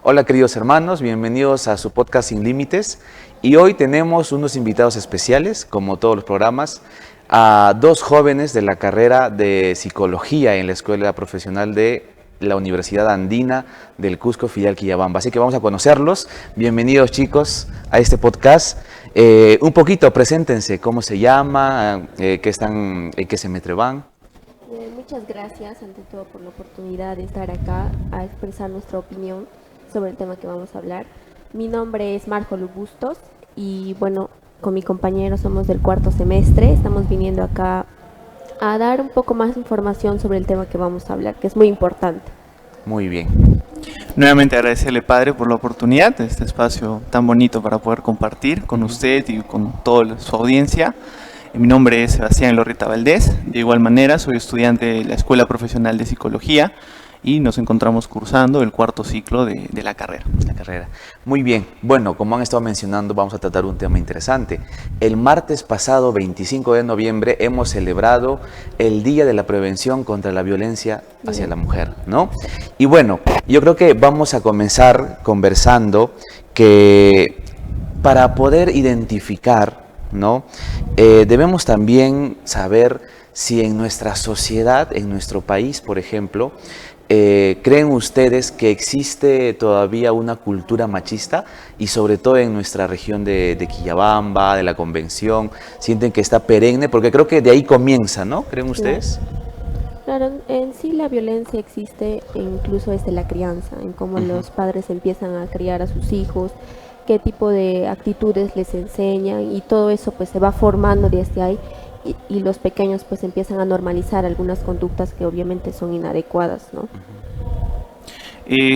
Hola queridos hermanos, bienvenidos a su podcast Sin Límites. Y hoy tenemos unos invitados especiales, como todos los programas, a dos jóvenes de la carrera de Psicología en la Escuela Profesional de la Universidad Andina del Cusco, filial Quillabamba. Así que vamos a conocerlos. Bienvenidos chicos a este podcast. Un poquito, preséntense, cómo se llama, en qué semestre van. Muchas gracias ante todo por la oportunidad de estar acá a expresar nuestra opinión sobre el tema que vamos a hablar. Mi nombre es Marjolu Bustos y bueno, con mi compañero somos del cuarto semestre. Estamos viniendo acá a dar un poco más de información sobre el tema que vamos a hablar, que es muy importante. Muy bien. Nuevamente agradecerle, padre, por la oportunidad de este espacio tan bonito para poder compartir con usted y con toda su audiencia. Mi nombre es Sebastián Lorrita Valdés. De igual manera, soy estudiante de la Escuela Profesional de Psicología y nos encontramos cursando el cuarto ciclo de la carrera. Muy bien. Bueno, como han estado mencionando, vamos a tratar un tema interesante. El martes pasado, 25 de noviembre, hemos celebrado el Día de la Prevención contra la Violencia hacia la Mujer, ¿no? Y bueno, yo creo que vamos a comenzar conversando que para poder identificar, ¿no? Debemos también saber si en nuestra sociedad, en nuestro país, por ejemplo, ¿creen ustedes que existe todavía una cultura machista? Y sobre todo en nuestra región de Quillabamba, de la Convención, ¿sienten que está perenne? Porque creo que de ahí comienza, ¿no? ¿Creen ustedes? Claro, en sí la violencia existe incluso desde la crianza, en cómo los padres empiezan a criar a sus hijos, qué tipo de actitudes les enseñan y todo eso pues se va formando desde ahí y los pequeños pues empiezan a normalizar algunas conductas que obviamente son inadecuadas, ¿no?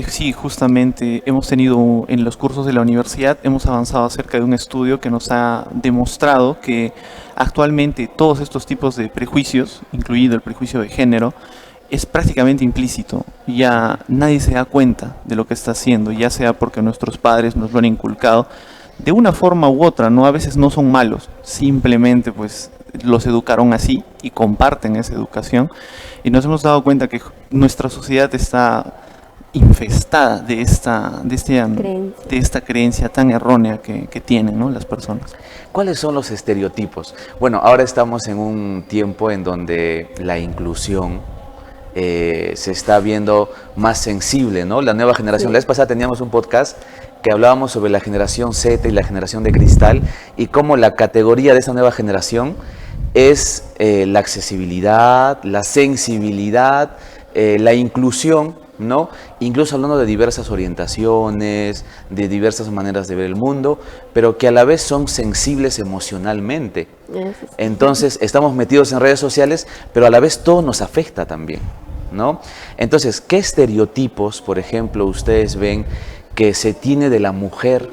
Sí, justamente hemos tenido en los cursos de la universidad, hemos avanzado acerca de un estudio que nos ha demostrado que actualmente todos estos tipos de prejuicios, incluido el prejuicio de género, es prácticamente implícito. Ya nadie se da cuenta de lo que está haciendo, ya sea porque nuestros padres nos lo han inculcado de una forma u otra, ¿no? A veces no son malos, simplemente pues los educaron así y comparten esa educación y nos hemos dado cuenta que nuestra sociedad está infestada de esta creencia tan errónea que tienen, ¿no?, las personas. ¿Cuáles son los estereotipos? Bueno, ahora estamos en un tiempo en donde la inclusión se está viendo más sensible, ¿no? La nueva generación. Sí. La vez pasada teníamos un podcast que hablábamos sobre la generación Z y la generación de cristal y cómo la categoría de esa nueva generación es la accesibilidad, la sensibilidad, la inclusión, ¿no? Incluso hablando de diversas orientaciones, de diversas maneras de ver el mundo, pero que a la vez son sensibles emocionalmente. Entonces estamos metidos en redes sociales, pero a la vez todo nos afecta también, ¿no? Entonces, ¿qué estereotipos, por ejemplo, ustedes ven que se tiene de la mujer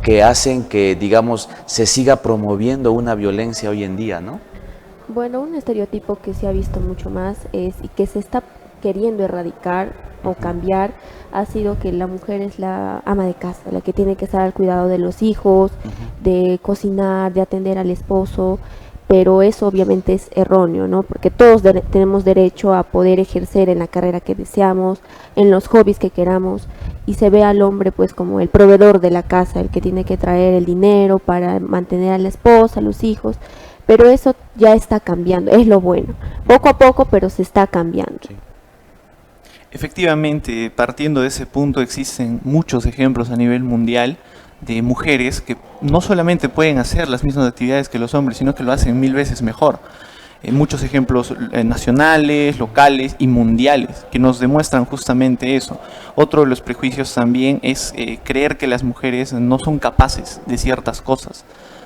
que hacen que, digamos, se siga promoviendo una violencia hoy en día, ¿no? Bueno, un estereotipo que se ha visto mucho más y que se está queriendo erradicar o cambiar ha sido que la mujer es la ama de casa, la que tiene que estar al cuidado de los hijos, de cocinar, de atender al esposo, pero eso obviamente es erróneo, ¿no? Porque todos tenemos derecho a poder ejercer en la carrera que deseamos, en los hobbies que queramos, y se ve al hombre pues como el proveedor de la casa, el que tiene que traer el dinero para mantener a la esposa, a los hijos, pero eso ya está cambiando, es lo bueno, poco a poco, pero se está cambiando. Sí. Efectivamente, partiendo de ese punto, existen muchos ejemplos a nivel mundial de mujeres que no solamente pueden hacer las mismas actividades que los hombres, sino que lo hacen 1000 veces mejor. Muchos ejemplos nacionales, locales y mundiales que nos demuestran justamente eso. Otro de los prejuicios también es creer que las mujeres no son capaces de ciertas cosas,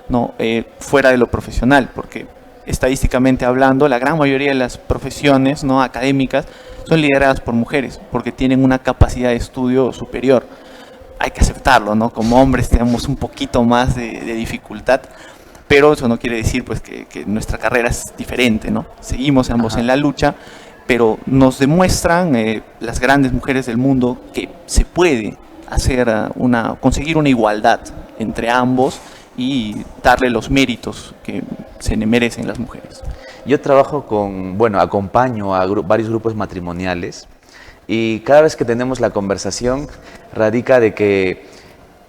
¿no? Fuera de lo profesional, porque estadísticamente hablando, la gran mayoría de las profesiones, ¿no?, académicas son lideradas por mujeres, porque tienen una capacidad de estudio superior. Hay que aceptarlo, ¿no? Como hombres tenemos un poquito más de dificultad, pero eso no quiere decir pues que nuestra carrera es diferente, ¿no? Seguimos ambos en la lucha, pero nos demuestran las grandes mujeres del mundo que se puede hacer conseguir una igualdad entre ambos y darle los méritos que se merecen las mujeres. Yo trabajo acompaño a varios grupos matrimoniales y cada vez que tenemos la conversación radica de que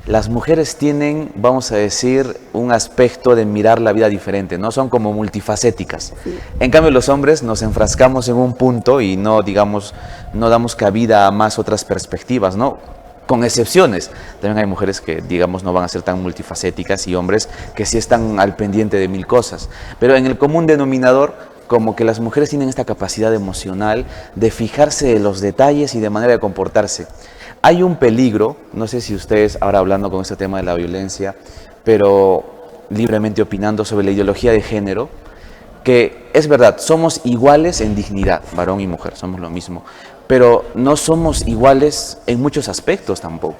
las mujeres tienen, vamos a decir, un aspecto de mirar la vida diferente, ¿no? Son como multifacéticas. Sí. En cambio, los hombres nos enfrascamos en un punto y no, digamos, no damos cabida a más otras perspectivas, ¿no? Con excepciones. También hay mujeres que, digamos, no van a ser tan multifacéticas y hombres que sí están al pendiente de mil cosas. Pero en el común denominador, como que las mujeres tienen esta capacidad emocional de fijarse en los detalles y de manera de comportarse. Hay un peligro, no sé si ustedes, ahora hablando con este tema de la violencia, pero libremente opinando sobre la ideología de género, que es verdad, somos iguales en dignidad, varón y mujer, somos lo mismo, pero no somos iguales en muchos aspectos tampoco,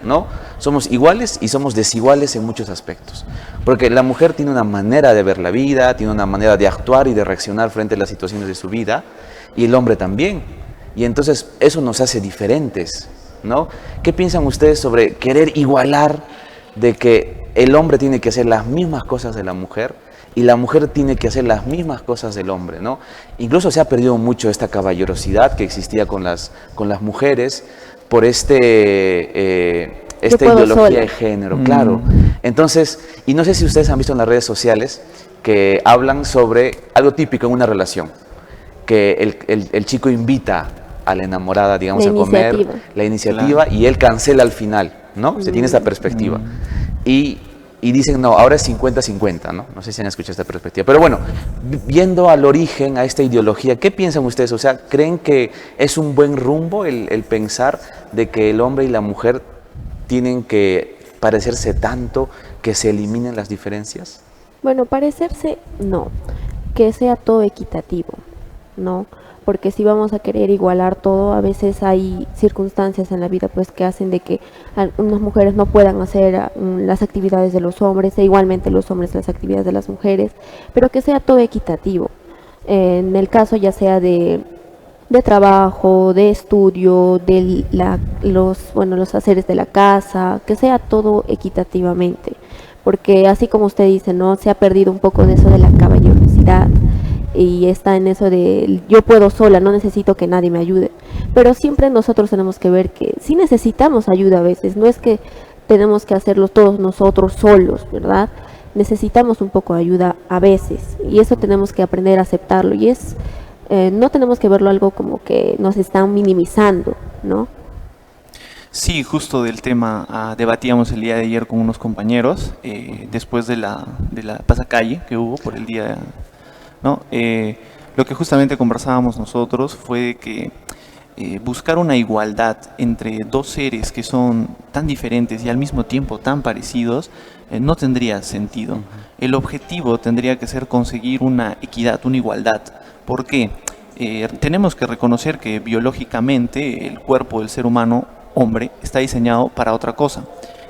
¿no? Somos iguales y somos desiguales en muchos aspectos, porque la mujer tiene una manera de ver la vida, tiene una manera de actuar y de reaccionar frente a las situaciones de su vida, y el hombre también, y entonces eso nos hace diferentes, ¿no? ¿Qué piensan ustedes sobre querer igualar de que el hombre tiene que hacer las mismas cosas de la mujer y la mujer tiene que hacer las mismas cosas del hombre, ¿no? Incluso se ha perdido mucho esta caballerosidad que existía con las mujeres por esta ideología sola de género, claro. Entonces, y no sé si ustedes han visto en las redes sociales que hablan sobre algo típico en una relación, que el chico invita a la enamorada, digamos, a comer, la iniciativa, y él cancela al final, ¿no? Se tiene esta perspectiva. Y dicen, no, ahora es 50-50, ¿no? No sé si han escuchado esta perspectiva. Pero bueno, viendo al origen, a esta ideología, ¿qué piensan ustedes? O sea, ¿creen que es un buen rumbo el pensar de que el hombre y la mujer tienen que parecerse tanto que se eliminen las diferencias? Bueno, parecerse, no. Que sea todo equitativo, ¿no? Porque si vamos a querer igualar todo, a veces hay circunstancias en la vida pues que hacen de que unas mujeres no puedan hacer las actividades de los hombres, e igualmente los hombres las actividades de las mujeres, pero que sea todo equitativo. En el caso ya sea de trabajo, de estudio, de los haceres de la casa, que sea todo equitativamente. Porque así como usted dice, ¿no? Se ha perdido un poco de eso de la caballerosidad. Y está en eso de yo puedo sola, no necesito que nadie me ayude. Pero siempre nosotros tenemos que ver que sí necesitamos ayuda a veces, no es que tenemos que hacerlo todos nosotros solos, ¿verdad? Necesitamos un poco de ayuda a veces y eso tenemos que aprender a aceptarlo y no tenemos que verlo algo como que nos están minimizando, ¿no? Sí, justo del tema debatíamos el día de ayer con unos compañeros después de la pasacalle que hubo por el día, ¿no? Lo que justamente conversábamos nosotros fue que buscar una igualdad entre dos seres que son tan diferentes y al mismo tiempo tan parecidos no tendría sentido. El objetivo tendría que ser conseguir una equidad, una igualdad. ¿Por qué? Tenemos que reconocer que biológicamente el cuerpo del ser humano hombre está diseñado para otra cosa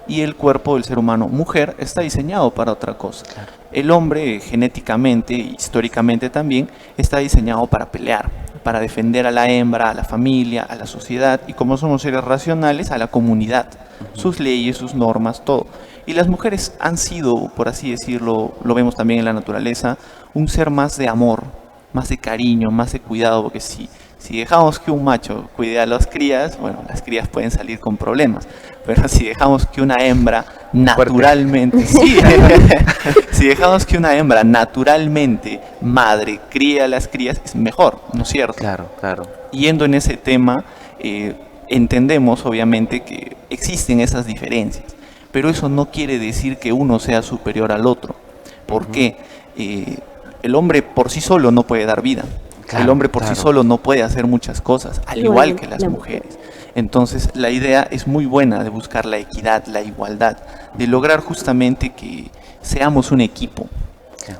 y el cuerpo del ser humano mujer está diseñado para otra cosa. Claro. El hombre genéticamente, históricamente también, está diseñado para pelear, para defender a la hembra, a la familia, a la sociedad y como somos seres racionales, a la comunidad, sus leyes, sus normas, todo. Y las mujeres han sido, por así decirlo, lo vemos también en la naturaleza, un ser más de amor, más de cariño, más de cuidado, porque si dejamos que un macho cuide a las crías, bueno, las crías pueden salir con problemas. Pero si dejamos que una hembra naturalmente, sí, si dejamos que una hembra naturalmente madre críe a las crías, es mejor, ¿no es cierto? Claro, claro. Yendo en ese tema, entendemos obviamente que existen esas diferencias, pero eso no quiere decir que uno sea superior al otro. ¿Por qué? El hombre por sí solo no puede dar vida. Claro, el hombre por sí solo no puede hacer muchas cosas, al igual que las mujeres. Entonces la idea es muy buena de buscar la equidad, la igualdad, de lograr justamente que seamos un equipo,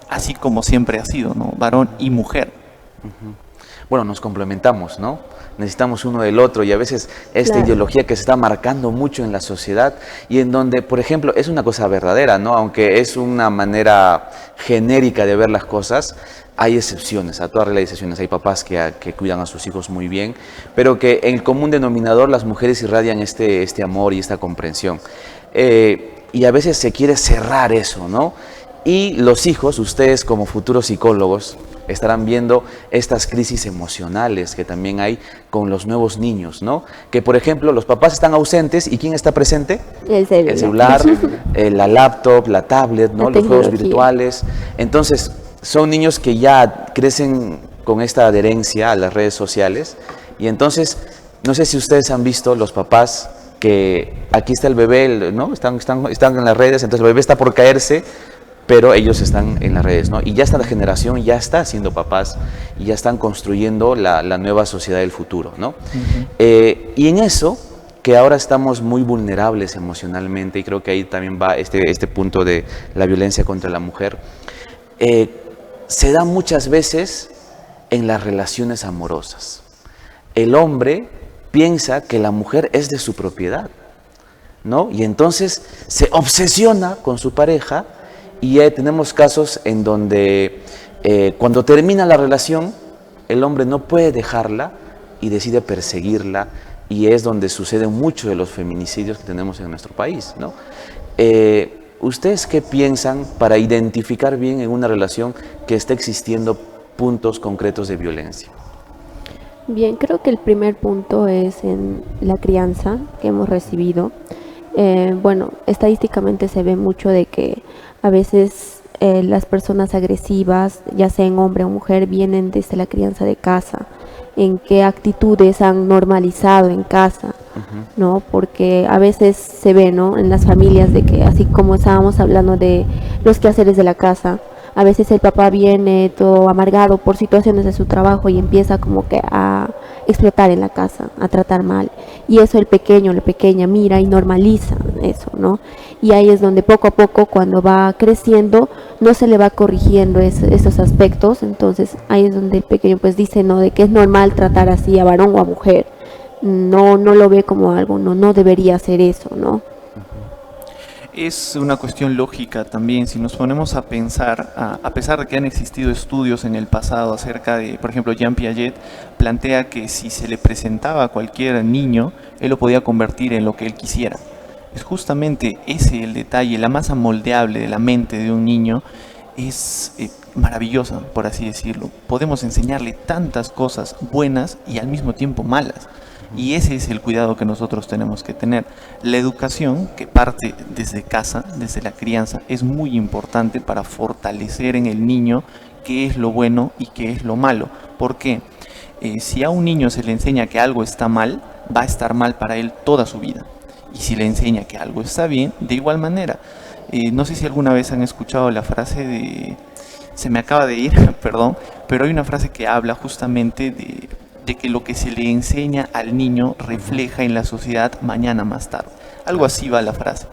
así como siempre ha sido, ¿no? Varón y mujer. Bueno, nos complementamos, ¿no? Necesitamos uno del otro y a veces esta ideología que se está marcando mucho en la sociedad y en donde, por ejemplo, es una cosa verdadera, ¿no? Aunque es una manera genérica de ver las cosas, hay excepciones, a toda regla hay excepciones. Hay papás que cuidan a sus hijos muy bien, pero que en el común denominador las mujeres irradian este amor y esta comprensión. Y a veces se quiere cerrar eso, ¿no? Y los hijos, ustedes como futuros psicólogos, estarán viendo estas crisis emocionales que también hay con los nuevos niños, ¿no? Que, por ejemplo, los papás están ausentes y ¿quién está presente? El celular. El celular, la laptop, la tablet, ¿no? Los juegos virtuales. Entonces, son niños que ya crecen con esta adherencia a las redes sociales y entonces, no sé si ustedes han visto los papás que aquí está el bebé, ¿no? Están en las redes, entonces el bebé está por caerse, pero ellos están en las redes, ¿no? Y ya esta generación ya está siendo papás y ya están construyendo la nueva sociedad del futuro, ¿no? Y en eso, que ahora estamos muy vulnerables emocionalmente, y creo que ahí también va este punto de la violencia contra la mujer, se da muchas veces en las relaciones amorosas. El hombre piensa que la mujer es de su propiedad, ¿no? Y entonces se obsesiona con su pareja. Y tenemos casos en donde cuando termina la relación, el hombre no puede dejarla y decide perseguirla, y es donde suceden muchos de los feminicidios que tenemos en nuestro país, ¿no? ¿Ustedes qué piensan para identificar bien en una relación que está existiendo puntos concretos de violencia? Bien, creo que el primer punto es en la crianza que hemos recibido. Bueno, estadísticamente se ve mucho de que a veces las personas agresivas, ya sea en hombre o mujer, vienen desde la crianza de casa, en qué actitudes han normalizado en casa, ¿no? Porque a veces se ve, ¿no?, en las familias de que, así como estábamos hablando de los quehaceres de la casa, a veces el papá viene todo amargado por situaciones de su trabajo y empieza como que a explotar en la casa, a tratar mal. Y eso el pequeño, la pequeña mira y normaliza eso, ¿no? Y ahí es donde poco a poco, cuando va creciendo, no se le va corrigiendo esos aspectos. Entonces ahí es donde el pequeño pues dice, ¿no?, de que es normal tratar así a varón o a mujer. No lo ve como algo, no debería hacer eso, ¿no? Es una cuestión lógica también, si nos ponemos a pensar, a pesar de que han existido estudios en el pasado acerca de, por ejemplo, Jean Piaget plantea que si se le presentaba a cualquier niño, él lo podía convertir en lo que él quisiera. Es justamente ese el detalle, la masa moldeable de la mente de un niño es maravillosa, por así decirlo. Podemos enseñarle tantas cosas buenas y al mismo tiempo malas. Y ese es el cuidado que nosotros tenemos que tener. La educación, que parte desde casa, desde la crianza, es muy importante para fortalecer en el niño qué es lo bueno y qué es lo malo. ¿Por qué? Si a un niño se le enseña que algo está mal, va a estar mal para él toda su vida. Y si le enseña que algo está bien, de igual manera. No sé si alguna vez han escuchado la frase de... Se me acaba de ir, perdón, pero hay una frase que habla justamente de que lo que se le enseña al niño refleja en la sociedad mañana más tarde. Algo así va la frase.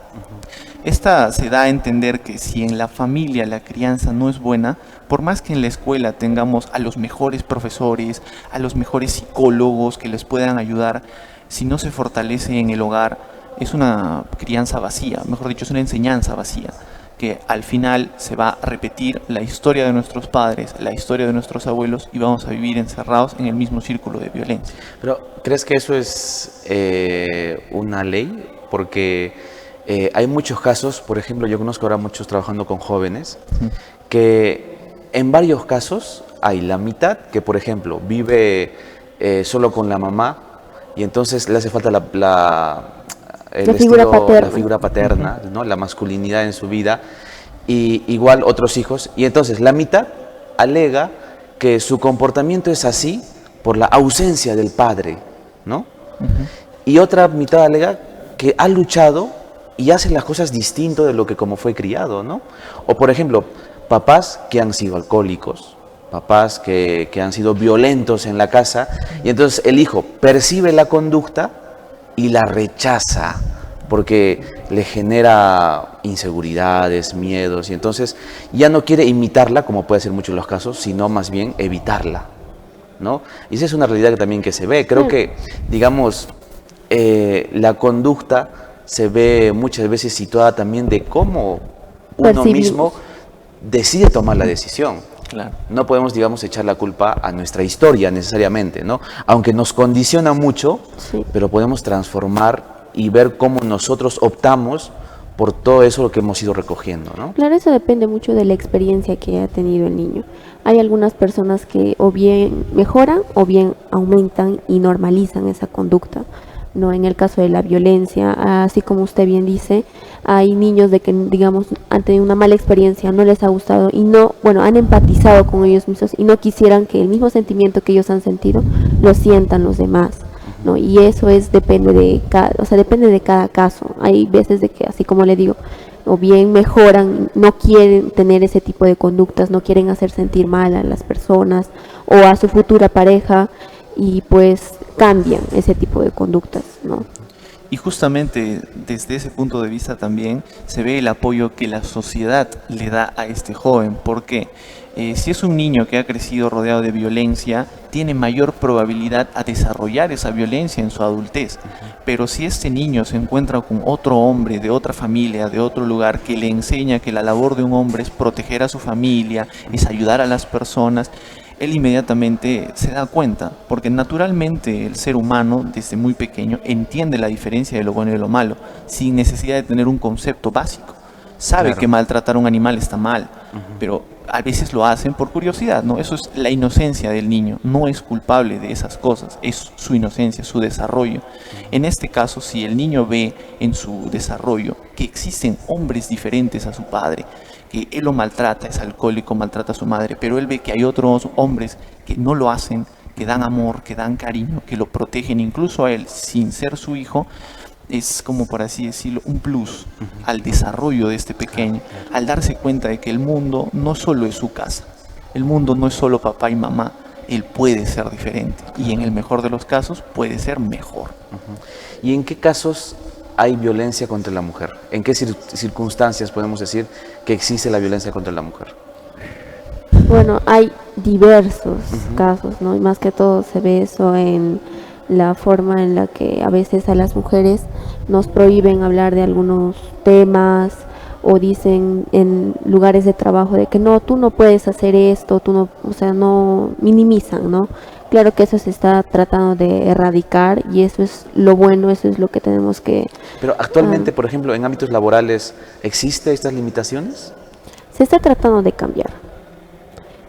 Esta se da a entender que si en la familia la crianza no es buena, por más que en la escuela tengamos a los mejores profesores, a los mejores psicólogos que les puedan ayudar, si no se fortalece en el hogar, es una crianza vacía, mejor dicho, es una enseñanza vacía, que al final se va a repetir la historia de nuestros padres, la historia de nuestros abuelos, y vamos a vivir encerrados en el mismo círculo de violencia. Pero, ¿crees que eso es una ley? Porque hay muchos casos, por ejemplo, yo conozco ahora muchos trabajando con jóvenes, que en varios casos hay la mitad que, por ejemplo, vive solo con la mamá y entonces le hace falta la figura paterna, ¿no?, la masculinidad en su vida, y igual otros hijos, y entonces la mitad alega que su comportamiento es así por la ausencia del padre, ¿no? Y otra mitad alega que ha luchado y hace las cosas distinto de lo que como fue criado, ¿no? O por ejemplo, papás que han sido alcohólicos, papás que han sido violentos en la casa, y entonces el hijo percibe la conducta y la rechaza porque le genera inseguridades, miedos, y entonces ya no quiere imitarla, como puede ser muchos los casos, sino más bien evitarla, ¿no? Y esa es una realidad que también que se ve. Creo que, digamos, la conducta se ve muchas veces situada también de cómo uno mismo decide tomar la decisión. Claro. No podemos, digamos, echar la culpa a nuestra historia necesariamente, ¿no? Aunque nos condiciona mucho, sí, pero podemos transformar y ver cómo nosotros optamos por todo eso lo que hemos ido recogiendo, ¿no? Claro, eso depende mucho de la experiencia que ha tenido el niño. Hay algunas personas que o bien mejoran o bien aumentan y normalizan esa conducta, ¿no? En el caso de la violencia, así como usted bien dice, hay niños de que, digamos, han tenido una mala experiencia, no les ha gustado y no, bueno, han empatizado con ellos mismos y no quisieran que el mismo sentimiento que ellos han sentido lo sientan los demás, ¿no? Y eso depende de cada, o sea, depende de cada caso. Hay veces de que, así como le digo, o bien mejoran, no quieren tener ese tipo de conductas, no quieren hacer sentir mal a las personas o a su futura pareja y pues cambian ese tipo de conductas, ¿no? Y justamente desde ese punto de vista también se ve el apoyo que la sociedad le da a este joven, porque si es un niño que ha crecido rodeado de violencia, tiene mayor probabilidad a desarrollar esa violencia en su adultez. Pero si este niño se encuentra con otro hombre de otra familia, de otro lugar, que le enseña que la labor de un hombre es proteger a su familia, es ayudar a las personas, él inmediatamente se da cuenta, porque naturalmente el ser humano desde muy pequeño entiende la diferencia de lo bueno y de lo malo, sin necesidad de tener un concepto básico. Sabe Claro. que maltratar a un animal está mal, pero a veces lo hacen por curiosidad, ¿no? Eso es la inocencia del niño, no es culpable de esas cosas, es su inocencia, su desarrollo. En este caso, si el niño ve en su desarrollo que existen hombres diferentes a su padre, que él lo maltrata, es alcohólico, maltrata a su madre, pero él ve que hay otros hombres que no lo hacen, que dan amor, que dan cariño, que lo protegen incluso a él sin ser su hijo, es como por así decirlo un plus al desarrollo de este pequeño, al darse cuenta de que el mundo no solo es su casa, el mundo no es solo papá y mamá, él puede ser diferente y en el mejor de los casos puede ser mejor. ¿Y en qué casos hay violencia contra la mujer? ¿En qué circunstancias podemos decir que existe la violencia contra la mujer? Bueno, hay diversos casos, ¿no? Y más que todo se ve eso en la forma en la que a veces a las mujeres nos prohíben hablar de algunos temas o dicen en lugares de trabajo de que no, tú no puedes hacer esto, tú no, o sea, no minimizan, ¿no? Claro que eso se está tratando de erradicar y eso es lo bueno, eso es lo que tenemos que... Pero actualmente, por ejemplo, en ámbitos laborales, ¿existen estas limitaciones? Se está tratando de cambiar,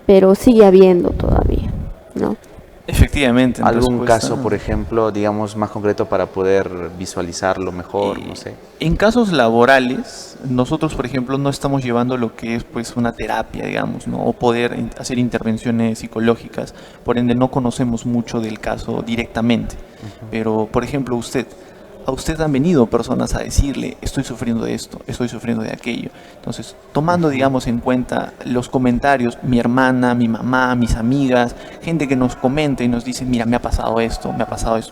pero sigue habiendo todavía, ¿no? Efectivamente. en ¿Algún respuesta- caso, por ejemplo, digamos, más concreto para poder visualizarlo mejor? No sé. En casos laborales, nosotros, por ejemplo, no estamos llevando lo que es pues una terapia, digamos, ¿no? O poder hacer intervenciones psicológicas, por ende no conocemos mucho del caso directamente. Pero, por ejemplo, a usted han venido personas a decirle, estoy sufriendo de esto, estoy sufriendo de aquello. Entonces, tomando, digamos, en cuenta los comentarios, mi hermana, mi mamá, mis amigas, gente que nos comenta y nos dice, mira, me ha pasado esto,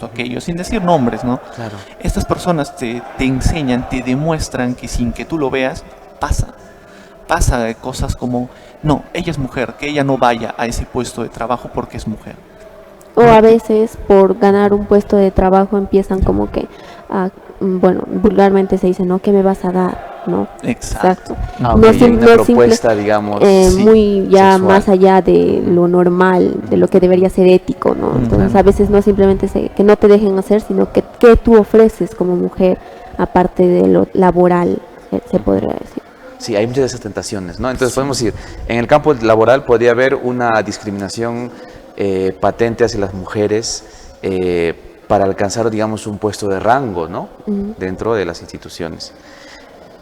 aquello, sin decir nombres, ¿no? Claro. Estas personas te enseñan, te demuestran que sin que tú lo veas, pasa de cosas como, no, ella es mujer, que ella no vaya a ese puesto de trabajo porque es mujer. O a veces por ganar un puesto de trabajo empiezan como que, bueno, vulgarmente se dice, ¿no? ¿Qué me vas a dar? ¿no? Exacto. Ah, No ok, sim- hay una no es propuesta, digamos, sí, muy ya sexual. más allá de lo normal, de lo que debería ser ético, ¿no? Entonces a veces no simplemente que no te dejen hacer, sino que tú ofreces como mujer, aparte de lo laboral, se podría decir. Sí, hay muchas de esas tentaciones, ¿no? Entonces podemos decir, en el campo laboral podría haber una discriminación patente hacia las mujeres para alcanzar, digamos, un puesto de rango, ¿no? Dentro de las instituciones.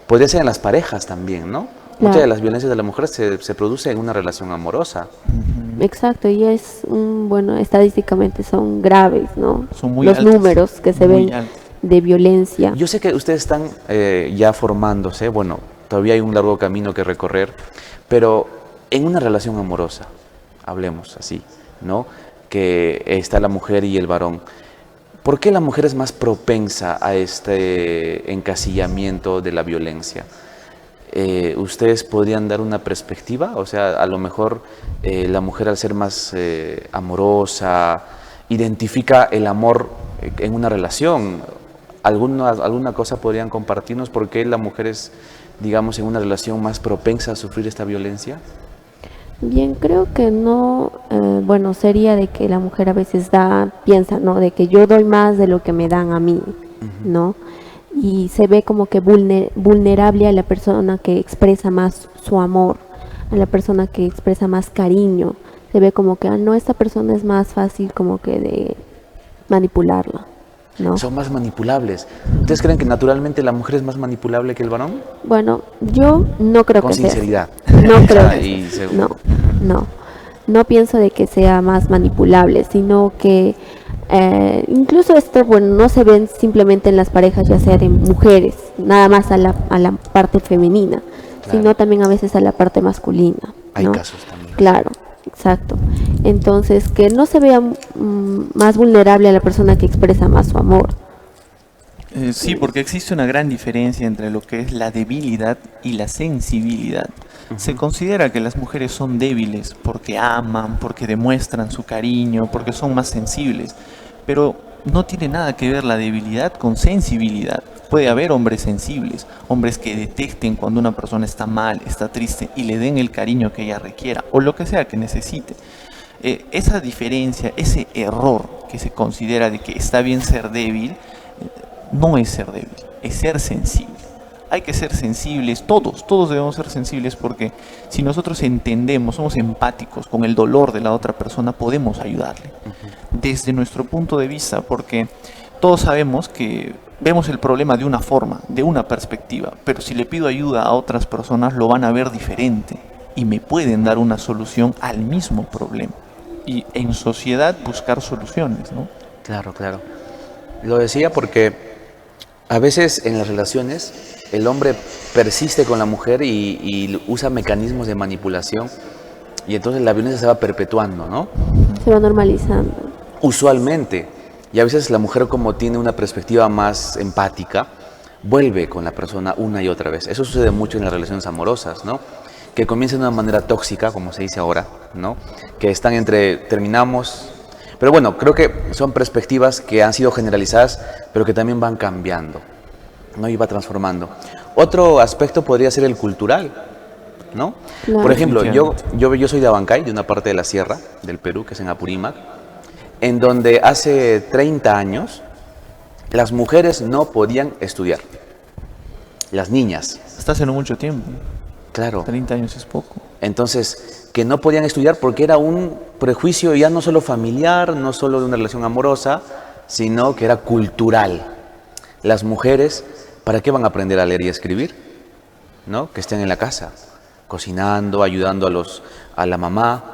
Podría ser en las parejas también, ¿no? Muchas Claro. de las violencias de la mujer se produce en una relación amorosa. Exacto, y es, bueno, estadísticamente son graves, ¿no? Son muy Los altas, números que se muy ven altas. de violencia. Yo sé que ustedes están ya formándose, bueno, todavía hay un largo camino que recorrer, pero en una relación amorosa, hablemos así, ¿no? Que está la mujer y el varón. ¿Por qué la mujer es más propensa a este encasillamiento de la violencia? ¿Ustedes podrían dar una perspectiva? O sea, a lo mejor la mujer al ser más amorosa, identifica el amor en una relación. ¿Alguna cosa podrían compartirnos? ¿Por qué la mujer es, digamos, en una relación más propensa a sufrir esta violencia? Bien, creo que no, bueno, sería de que la mujer a veces piensa, ¿no? De que yo doy más de lo que me dan a mí, ¿no? y se ve como que vulnerable a la persona que expresa más su amor, a la persona que expresa más cariño. Se ve como que, no, esta persona es más fácil como que de manipularla, ¿no? Son más manipulables. ¿Ustedes creen que naturalmente la mujer es más manipulable que el varón? Bueno, yo no creo Con que sea sinceridad. así. No creo Ah, que y sea así. seguro. No pienso de que sea más manipulable, sino que incluso esto, bueno, no se ven simplemente en las parejas, ya sea de mujeres, nada más a la parte femenina, Claro. sino también a veces a la parte masculina, Hay ¿no? casos también. Claro, exacto. Entonces, que no se vea más vulnerable a la persona que expresa más su amor. Sí, porque existe una gran diferencia entre lo que es la debilidad y la sensibilidad. Se considera que las mujeres son débiles porque aman, porque demuestran su cariño, porque son más sensibles, pero no tiene nada que ver la debilidad con sensibilidad. Puede haber hombres sensibles, hombres que detecten cuando una persona está mal, está triste y le den el cariño que ella requiera o lo que sea que necesite. Esa diferencia, ese error que se considera de que está bien ser débil, no es ser débil, es ser sensible. Hay que ser sensibles, todos debemos ser sensibles, porque si nosotros entendemos, somos empáticos con el dolor de la otra persona, podemos ayudarle desde nuestro punto de vista, porque todos sabemos que vemos el problema de una forma, de una perspectiva, pero si le pido ayuda a otras personas lo van a ver diferente y me pueden dar una solución al mismo problema. Y en sociedad buscar soluciones, ¿no? Claro, claro. Lo decía porque a veces en las relaciones el hombre persiste con la mujer y usa mecanismos de manipulación y entonces la violencia se va perpetuando, ¿no? Se va normalizando. Usualmente. Y a veces la mujer, como tiene una perspectiva más empática, vuelve con la persona una y otra vez. Eso sucede mucho en las relaciones amorosas, ¿no? Que comienzan de una manera tóxica, como se dice ahora, ¿no? Que están entre terminamos. Pero bueno, creo que son perspectivas que han sido generalizadas, pero que también van cambiando, ¿no? Y va transformando. Otro aspecto podría ser el cultural, ¿no? Claro. Por ejemplo, yo soy de Abancay, de una parte de la sierra del Perú, que es en Apurímac, en donde hace 30 años las mujeres no podían estudiar. Las niñas. Hasta hace no mucho tiempo. Claro. 30 años es poco. Entonces, que no podían estudiar porque era un prejuicio ya no solo familiar, no solo de una relación amorosa, sino que era cultural. Las mujeres, ¿para qué van a aprender a leer y a escribir? ¿No? Que estén en la casa, cocinando, ayudando a la mamá,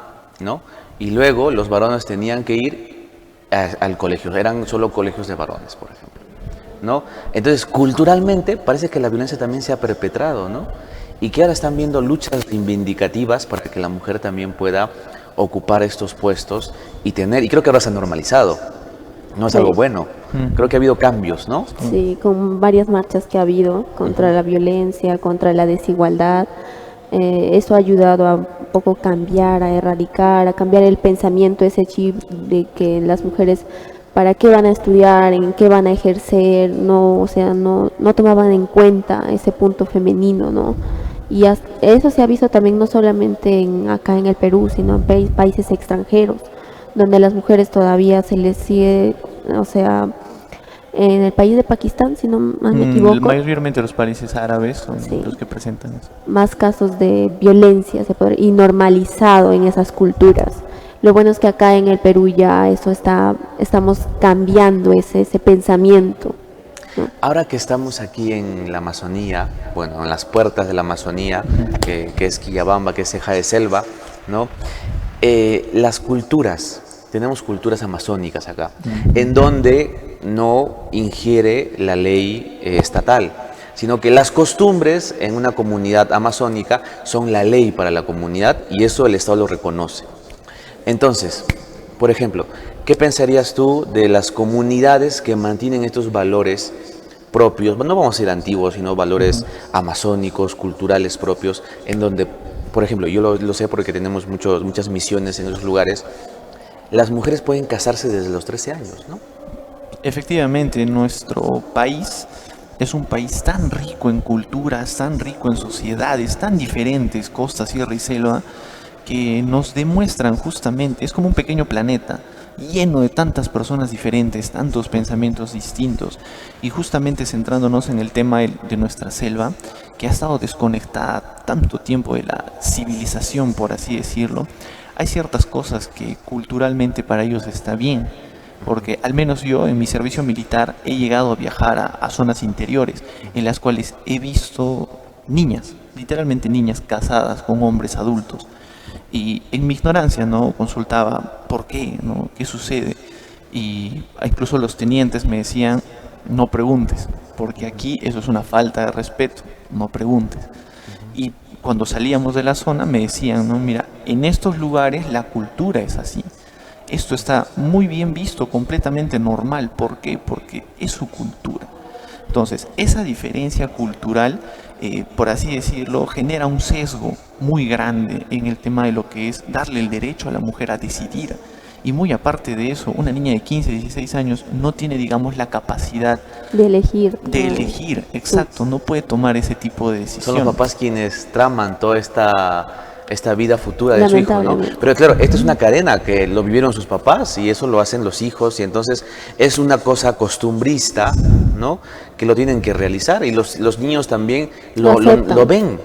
¿no? Y luego los varones tenían que ir al colegio, eran solo colegios de varones, por ejemplo, ¿no? Entonces, culturalmente parece que la violencia también se ha perpetrado, ¿no? Y que ahora están viendo luchas reivindicativas para que la mujer también pueda ocupar estos puestos y creo que ahora se ha normalizado, no es Sí. algo bueno, creo que ha habido cambios, ¿no? Sí, con varias marchas que ha habido contra la violencia, contra la desigualdad. Eso ha ayudado a un poco cambiar, a erradicar, a cambiar el pensamiento, ese chip de que las mujeres, ¿para qué van a estudiar? ¿En qué van a ejercer? No, o sea, no tomaban en cuenta ese punto femenino, ¿no? Y eso se ha visto también no solamente acá en el Perú, sino en países extranjeros, donde a las mujeres todavía se les sigue, o sea, en el país de Pakistán, si no me equivoco, Mayormente los países árabes son Sí. los que presentan eso. más casos de violencia y normalizado en esas culturas. Lo bueno es que acá en el Perú ya estamos cambiando ese pensamiento, ¿no? Ahora que estamos aquí en la Amazonía, bueno, en las puertas de la Amazonía, que es Quillabamba, que es ceja de selva, ¿no? Las culturas, tenemos culturas amazónicas acá, en donde no ingiere la ley estatal, sino que las costumbres en una comunidad amazónica son la ley para la comunidad y eso el Estado lo reconoce. Entonces, por ejemplo, ¿qué pensarías tú de las comunidades que mantienen estos valores propios? No vamos a decir antiguos, sino valores amazónicos, culturales propios, en donde, por ejemplo, yo lo sé porque tenemos muchas misiones en esos lugares, las mujeres pueden casarse desde los 13 años, ¿no? Efectivamente, nuestro país es un país tan rico en culturas, tan rico en sociedades, tan diferentes, costa, sierra y selva, que nos demuestran justamente, es como un pequeño planeta, lleno de tantas personas diferentes, tantos pensamientos distintos, y justamente centrándonos en el tema de nuestra selva, que ha estado desconectada tanto tiempo de la civilización, por así decirlo, hay ciertas cosas que culturalmente para ellos está bien, porque al menos yo en mi servicio militar he llegado a viajar a zonas interiores en las cuales he visto niñas, literalmente niñas casadas con hombres adultos. Y en mi ignorancia, ¿no? Consultaba por qué, ¿no? ¿Qué sucede? Y incluso los tenientes me decían, no preguntes, porque aquí eso es una falta de respeto, no preguntes. Y cuando salíamos de la zona me decían, no, mira, en estos lugares la cultura es así. Esto está muy bien visto, completamente normal. ¿Por qué? Porque es su cultura. Entonces, esa diferencia cultural, por así decirlo, genera un sesgo muy grande en el tema de lo que es darle el derecho a la mujer a decidir. Y muy aparte de eso, una niña de 15, 16 años no tiene, digamos, la capacidad De elegir. de elegir, exacto, no puede tomar ese tipo de Son decisión. los papás quienes traman toda esta vida futura de su hijo, ¿no? Lamentablemente. Pero claro, esta es una cadena que lo vivieron sus papás y eso lo hacen los hijos y entonces es una cosa costumbrista, ¿no? Que lo tienen que realizar y los niños también Lo aceptan. lo ven.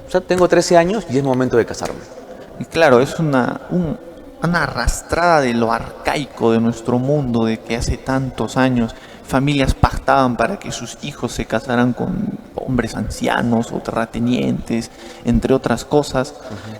O sea, tengo 13 años y es momento de casarme. Y claro, es una arrastrada de lo arcaico de nuestro mundo, de que hace tantos años familias pactaban para que sus hijos se casaran con hombres ancianos o terratenientes, entre otras cosas,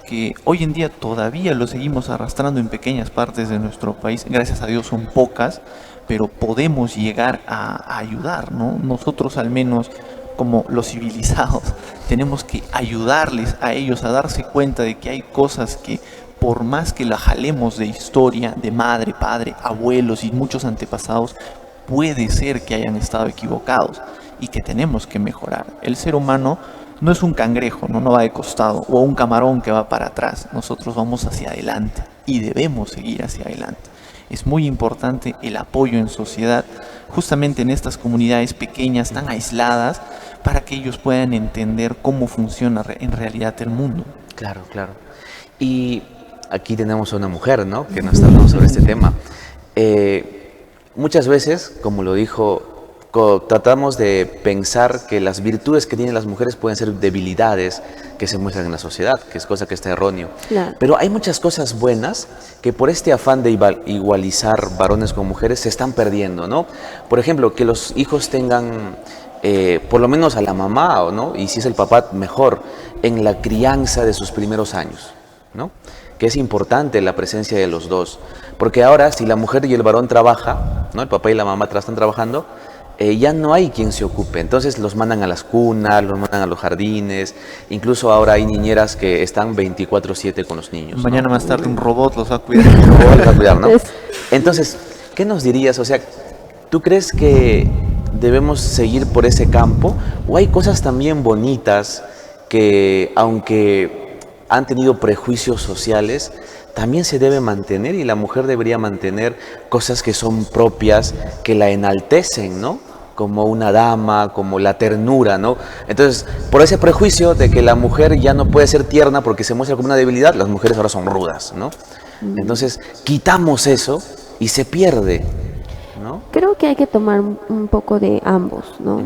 que hoy en día todavía lo seguimos arrastrando en pequeñas partes de nuestro país. Gracias a Dios son pocas, pero podemos llegar a ayudar, ¿no? Nosotros al menos, como los civilizados, tenemos que ayudarles a ellos a darse cuenta de que hay cosas que, por más que la jalemos de historia, de madre, padre, abuelos y muchos antepasados, puede ser que hayan estado equivocados y que tenemos que mejorar. El ser humano no es un cangrejo, no va de costado, o un camarón que va para atrás. Nosotros vamos hacia adelante y debemos seguir hacia adelante. Es muy importante el apoyo en sociedad, justamente en estas comunidades pequeñas, tan aisladas, para que ellos puedan entender cómo funciona en realidad el mundo. Claro, claro. Y aquí tenemos a una mujer, ¿no? Que nos está hablando sobre este tema. Muchas veces, como lo dijo, tratamos de pensar que las virtudes que tienen las mujeres pueden ser debilidades que se muestran en la sociedad, que es cosa que está erróneo. Claro. Pero hay muchas cosas buenas que por este afán de igualizar varones con mujeres se están perdiendo, ¿no? Por ejemplo, que los hijos tengan, por lo menos a la mamá, ¿no? Y si es el papá, mejor, en la crianza de sus primeros años, ¿no? Que es importante la presencia de los dos. Porque ahora, si la mujer y el varón trabajan, ¿no? El papá y la mamá están trabajando, ya no hay quien se ocupe. Entonces los mandan a las cunas, los mandan a los jardines. Incluso ahora hay niñeras que están 24/7 con los niños, ¿no? Mañana más tarde un robot los va a cuidar. Luego les va a cuidar, ¿no? Es- Entonces, ¿qué nos dirías? O sea, ¿tú crees que debemos seguir por ese campo? ¿O hay cosas también bonitas que, aunque han tenido prejuicios sociales, también se debe mantener y la mujer debería mantener cosas que son propias, que la enaltecen, ¿no? Como una dama, como la ternura, ¿no? Entonces, por ese prejuicio de que la mujer ya no puede ser tierna porque se muestra como una debilidad, las mujeres ahora son rudas, ¿no? Entonces, quitamos eso y se pierde, ¿no? Creo que hay que tomar un poco de ambos, ¿no?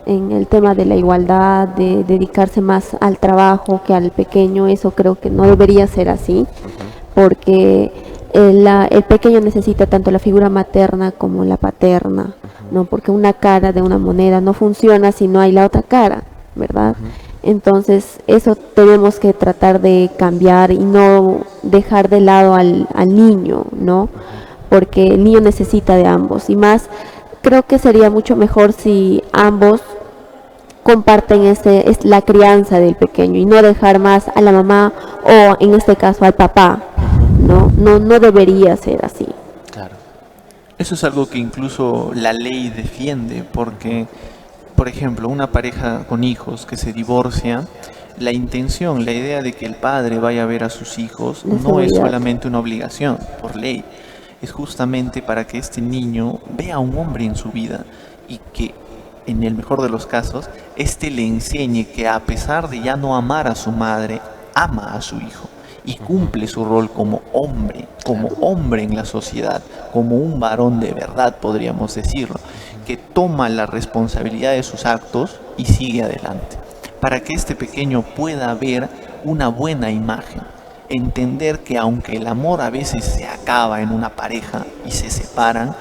En el tema de la igualdad, de dedicarse más al trabajo que al pequeño, eso creo que no debería ser así, porque el pequeño necesita tanto la figura materna como la paterna, ¿no? Porque una cara de una moneda no funciona si no hay la otra cara, ¿verdad? Entonces eso tenemos que tratar de cambiar y no dejar de lado al niño, ¿no? Porque el niño necesita de ambos y más creo que sería mucho mejor si ambos comparten es la crianza del pequeño y no dejar más a la mamá o en este caso al papá, no debería ser así. Claro. Eso es algo que incluso la ley defiende, porque, por ejemplo, una pareja con hijos que se divorcia, la intención, la idea de que el padre vaya a ver a sus hijos De no es seguridad. solamente una obligación por ley, es justamente para que este niño vea a un hombre en su vida y que, en el mejor de los casos, este le enseñe que a pesar de ya no amar a su madre, ama a su hijo y cumple su rol como hombre en la sociedad, como un varón de verdad, podríamos decirlo, que toma la responsabilidad de sus actos y sigue adelante, para que este pequeño pueda ver una buena imagen, entender que aunque el amor a veces se acaba en una pareja y se separan,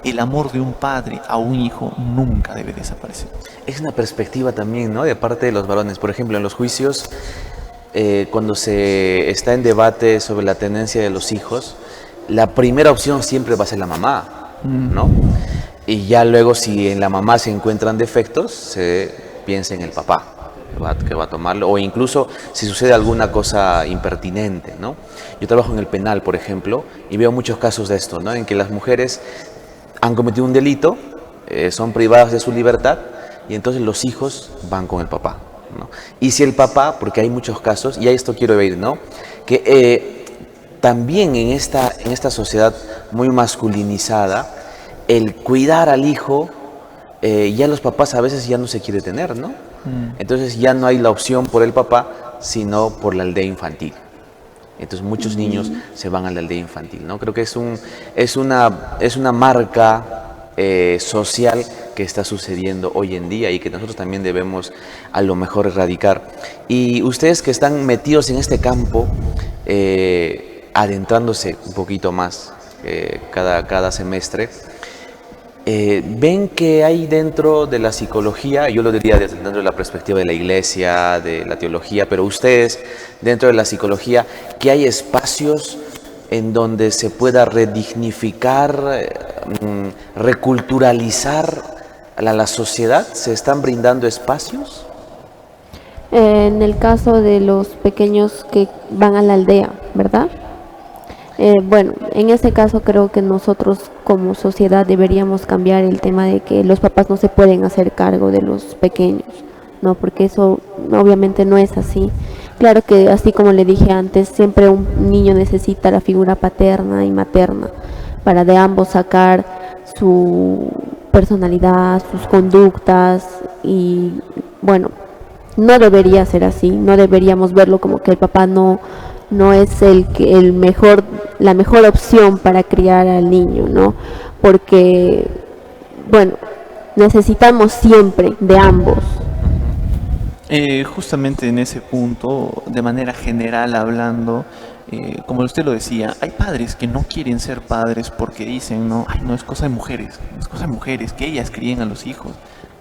el amor de un padre a un hijo nunca debe desaparecer. Es una perspectiva también, ¿no?, de parte de los varones. Por ejemplo, en los juicios, cuando se está en debate sobre la tenencia de los hijos, la primera opción siempre va a ser la mamá, ¿no? Y ya luego, si en la mamá se encuentran defectos, se piensa en el papá, que va a tomarlo, o incluso si sucede alguna cosa impertinente, ¿no? Yo trabajo en el penal, por ejemplo, y veo muchos casos de esto, ¿no?, en que las mujeres han cometido un delito, son privadas de su libertad, y entonces los hijos van con el papá, ¿no? Y si el papá, porque hay muchos casos, y a esto quiero ver, ¿no?, que también en esta sociedad muy masculinizada, el cuidar al hijo, ya los papás a veces ya no se quiere tener, ¿no? Entonces ya no hay la opción por el papá, sino por la aldea infantil. Entonces muchos niños se van a la aldea infantil, ¿no? Creo que es una marca social que está sucediendo hoy en día y que nosotros también debemos a lo mejor erradicar. Y ustedes que están metidos en este campo, adentrándose un poquito más cada semestre, ven que hay dentro de la psicología, yo lo diría desde dentro de la perspectiva de la iglesia, de la teología, pero ustedes dentro de la psicología, que hay espacios en donde se pueda redignificar, reculturalizar a la sociedad. ¿Se están brindando espacios? En el caso de los pequeños que van a la aldea, ¿verdad? Bueno, en este caso creo que nosotros como sociedad deberíamos cambiar el tema de que los papás no se pueden hacer cargo de los pequeños, ¿no? Porque eso obviamente no es así. Claro que así como le dije antes, siempre un niño necesita la figura paterna y materna para de ambos sacar su personalidad, sus conductas y bueno, no debería ser así, no deberíamos verlo como que el papá no es la mejor opción para criar al niño, ¿no? Porque, bueno, necesitamos siempre de ambos. Justamente en ese punto, de manera general hablando, como usted lo decía, hay padres que no quieren ser padres porque dicen, no, ay, no, es cosa de mujeres, que ellas críen a los hijos.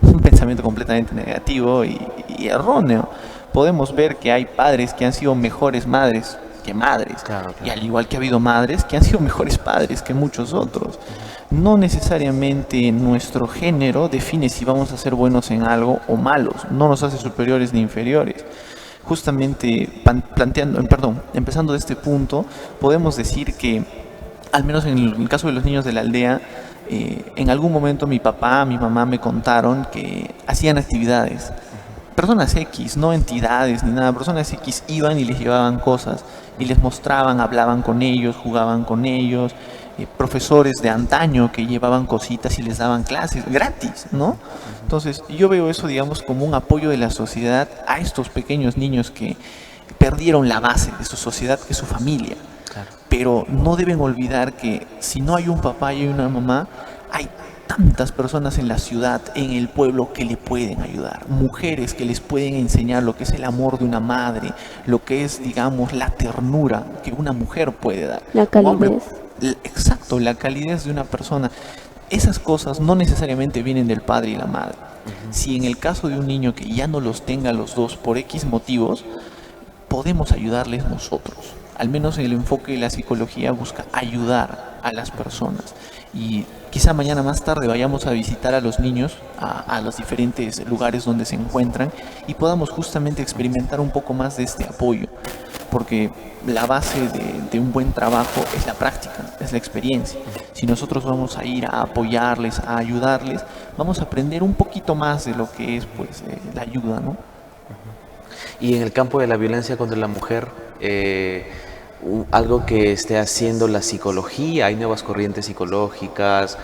Es un pensamiento completamente negativo y erróneo. Podemos ver que hay padres que han sido mejores madres que madres, Claro. y al igual que ha habido madres que han sido mejores padres que muchos otros. No necesariamente nuestro género define si vamos a ser buenos en algo o malos, no nos hace superiores ni inferiores. Justamente empezando de este punto, podemos decir que, al menos en el caso de los niños de la aldea, en algún momento mi papá, mi mamá me contaron que hacían actividades. Personas X, no entidades ni nada, personas X iban y les llevaban cosas y les mostraban, hablaban con ellos, jugaban con ellos, profesores de antaño que llevaban cositas y les daban clases gratis, ¿no? Entonces yo veo eso, digamos, como un apoyo de la sociedad a estos pequeños niños que perdieron la base de su sociedad, que es su familia. Claro. Pero no deben olvidar que si no hay un papá y hay una mamá, hay tantas personas en la ciudad, en el pueblo, que le pueden ayudar. Mujeres que les pueden enseñar lo que es el amor de una madre, lo que es, digamos, la ternura que una mujer puede dar. La calidez. Exacto, la calidez de una persona. Esas cosas no necesariamente vienen del padre y la madre. Si en el caso de un niño que ya no los tenga los dos por X motivos, podemos ayudarles nosotros. Al menos el enfoque de la psicología busca ayudar a las personas. Y quizá mañana más tarde vayamos a visitar a los niños a los diferentes lugares donde se encuentran y podamos justamente experimentar un poco más de este apoyo. Porque la base de un buen trabajo es la práctica, es la experiencia. Si nosotros vamos a ir a apoyarles, a ayudarles, vamos a aprender un poquito más de lo que es, pues, la ayuda, ¿no? Y en el campo de la violencia contra la mujer, algo que esté haciendo la psicología, hay nuevas corrientes psicológicas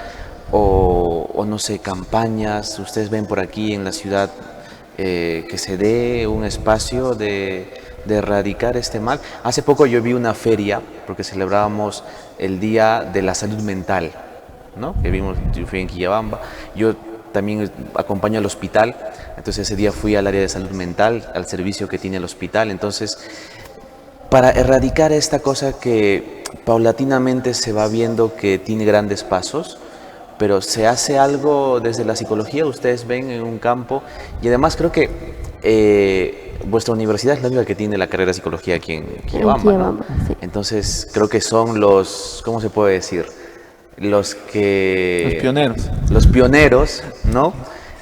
o no sé, campañas, ustedes ven por aquí en la ciudad que se dé un espacio de de erradicar este mal. Hace poco yo vi una feria, porque celebrábamos el Día de la Salud Mental, ¿no? Que vimos, yo fui en Quillabamba, yo también acompaño al hospital, entonces ese día fui al área de salud mental, al servicio que tiene el hospital, entonces para erradicar esta cosa que paulatinamente se va viendo que tiene grandes pasos, pero se hace algo desde la psicología, ustedes ven en un campo, y además creo que vuestra universidad es la única que tiene la carrera de psicología aquí en Quillabamba, ¿no? Sí. Entonces creo que son los, ¿cómo se puede decir? Los pioneros. Los pioneros, ¿no?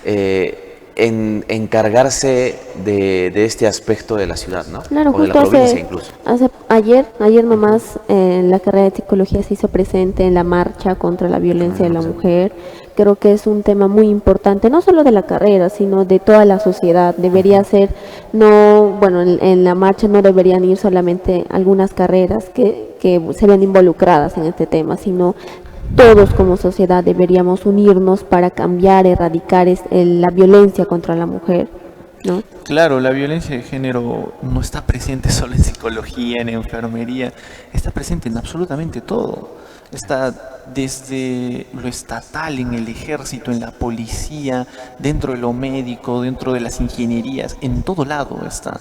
En encargarse de este aspecto de la ciudad, ¿no? Claro, O de la justo provincia incluso. ayer nomás la carrera de psicología se hizo presente en la marcha contra la violencia de la mujer. Creo que es un tema muy importante, no solo de la carrera, sino de toda la sociedad. Debería ser, no, bueno, en la marcha no deberían ir solamente algunas carreras que se ven involucradas en este tema, sino todos como sociedad deberíamos unirnos para cambiar, erradicar la violencia contra la mujer, ¿no? Claro, la violencia de género no está presente solo en psicología, en enfermería, está presente en absolutamente todo. Está desde lo estatal, en el ejército, en la policía, dentro de lo médico, dentro de las ingenierías, en todo lado está.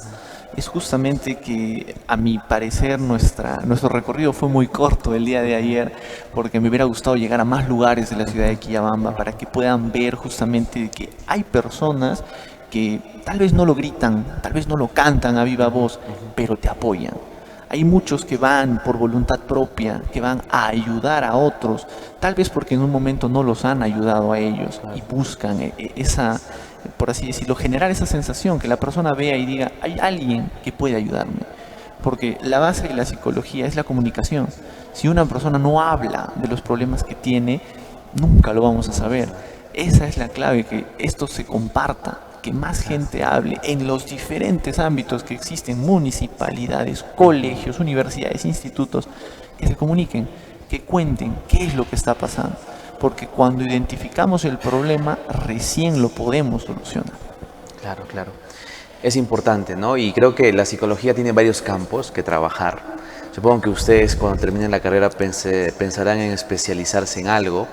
Es justamente que, a mi parecer, nuestro recorrido fue muy corto el día de ayer, porque me hubiera gustado llegar a más lugares de la ciudad de Quillabamba para que puedan ver justamente que hay personas que tal vez no lo gritan, tal vez no lo cantan a viva voz, pero te apoyan. Hay muchos que van por voluntad propia, que van a ayudar a otros, tal vez porque en un momento no los han ayudado a ellos y buscan esa, por así decirlo, generar esa sensación, que la persona vea y diga, hay alguien que puede ayudarme. Porque la base de la psicología es la comunicación. Si una persona no habla de los problemas que tiene, nunca lo vamos a saber. Esa es la clave, que esto se comparta, que más gente hable en los diferentes ámbitos que existen, municipalidades, colegios, universidades, institutos, que se comuniquen, que cuenten qué es lo que está pasando. Porque cuando identificamos el problema, recién lo podemos solucionar. Claro, claro. Es importante, ¿no? Y creo que la psicología tiene varios campos que trabajar. Supongo que ustedes cuando terminen la carrera pensarán en especializarse en algo,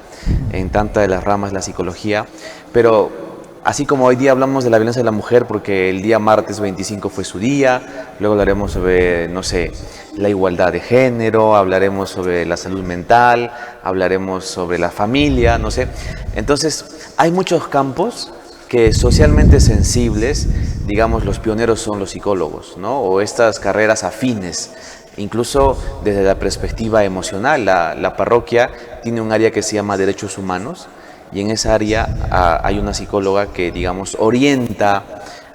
en tanta de las ramas de la psicología, pero así como hoy día hablamos de la violencia de la mujer porque el día martes 25 fue su día, luego hablaremos sobre, no sé, la igualdad de género, hablaremos sobre la salud mental, hablaremos sobre la familia, no sé. Entonces, hay muchos campos que socialmente sensibles, digamos, los pioneros son los psicólogos, ¿no? O estas carreras afines, incluso desde la perspectiva emocional. La parroquia tiene un área que se llama Derechos Humanos, y en esa área hay una psicóloga que, digamos, orienta